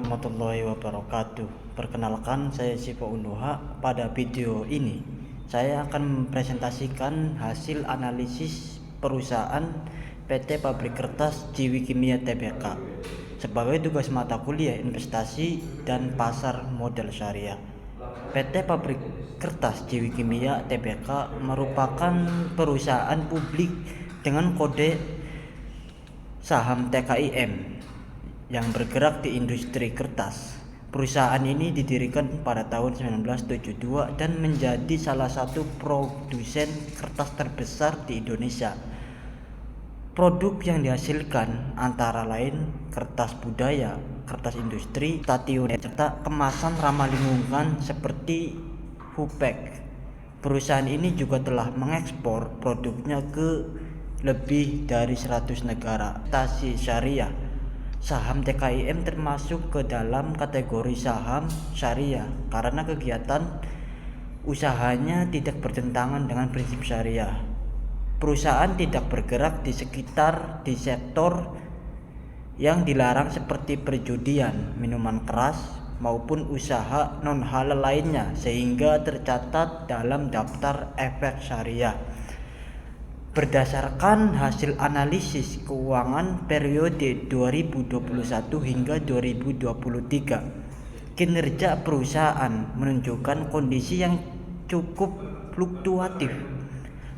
warahmatullahi wabarakatuh. Perkenalkan, saya Sipo Unduha. Pada video ini saya akan mempresentasikan hasil analisis perusahaan PT Pabrik Kertas Jiwi Kimia Tbk sebagai tugas mata kuliah investasi dan pasar modal syariah. PT Pabrik Kertas Jiwi Kimia Tbk merupakan perusahaan publik dengan kode saham TKIM yang bergerak di industri kertas. Perusahaan ini didirikan pada tahun 1972 dan menjadi salah satu produsen kertas terbesar di Indonesia. Produk yang dihasilkan antara lain kertas budaya, kertas industri, stasiun, serta kemasan ramah lingkungan seperti Hupek. Perusahaan ini juga telah mengekspor produknya ke lebih dari 100 negara. Investasi syariah. Saham TKIM termasuk ke dalam kategori saham syariah karena kegiatan usahanya tidak bertentangan dengan prinsip syariah. Perusahaan tidak bergerak di sektor yang dilarang seperti perjudian, minuman keras, maupun usaha non-halal lainnya sehingga tercatat dalam daftar efek syariah. Berdasarkan hasil analisis keuangan periode 2021 hingga 2023, kinerja perusahaan menunjukkan kondisi yang cukup fluktuatif.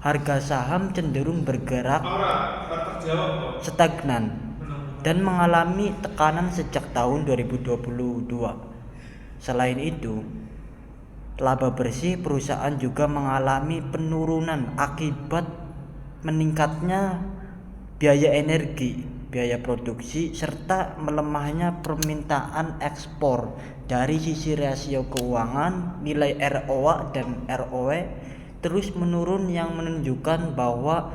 Harga saham cenderung bergerak stagnan dan mengalami tekanan sejak tahun 2022. Selain itu, laba bersih perusahaan juga mengalami penurunan akibat meningkatnya biaya energi, biaya produksi, serta melemahnya permintaan ekspor. Dari sisi rasio keuangan, nilai ROA dan ROE terus menurun yang menunjukkan bahwa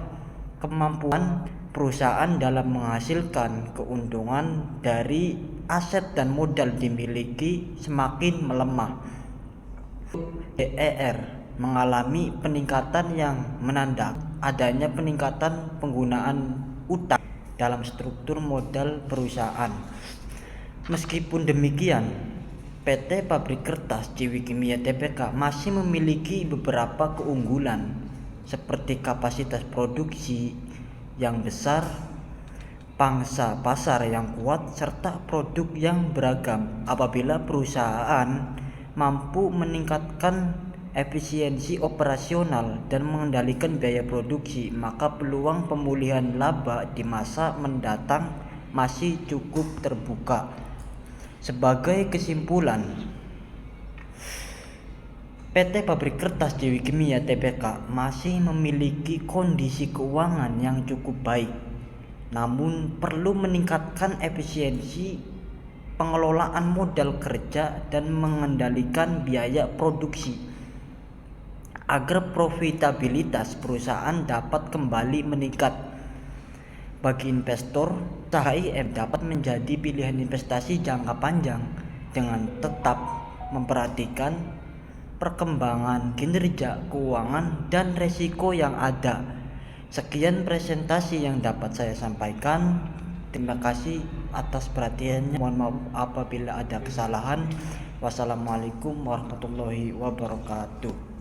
kemampuan perusahaan dalam menghasilkan keuntungan dari aset dan modal dimiliki semakin melemah. DER mengalami peningkatan yang menandakan adanya peningkatan penggunaan utang dalam struktur modal perusahaan. Meskipun demikian, PT Pabrik Kertas Jiwi Kimia Tbk masih memiliki beberapa keunggulan seperti kapasitas produksi yang besar, pangsa pasar yang kuat, serta produk yang beragam. Apabila perusahaan mampu meningkatkan efisiensi operasional dan mengendalikan biaya produksi, maka peluang pemulihan laba di masa mendatang masih cukup terbuka. Sebagai kesimpulan, PT Pabrik Kertas Jiwi Kimia Tbk masih memiliki kondisi keuangan yang cukup baik, namun perlu meningkatkan efisiensi pengelolaan modal kerja dan mengendalikan biaya produksi agar profitabilitas perusahaan dapat kembali meningkat. Bagi investor, TKIM dapat menjadi pilihan investasi jangka panjang dengan tetap memperhatikan perkembangan kinerja keuangan dan resiko yang ada. Sekian presentasi yang dapat saya sampaikan. Terima kasih atas perhatiannya. Mohon maaf apabila ada kesalahan. Wassalamualaikum warahmatullahi wabarakatuh.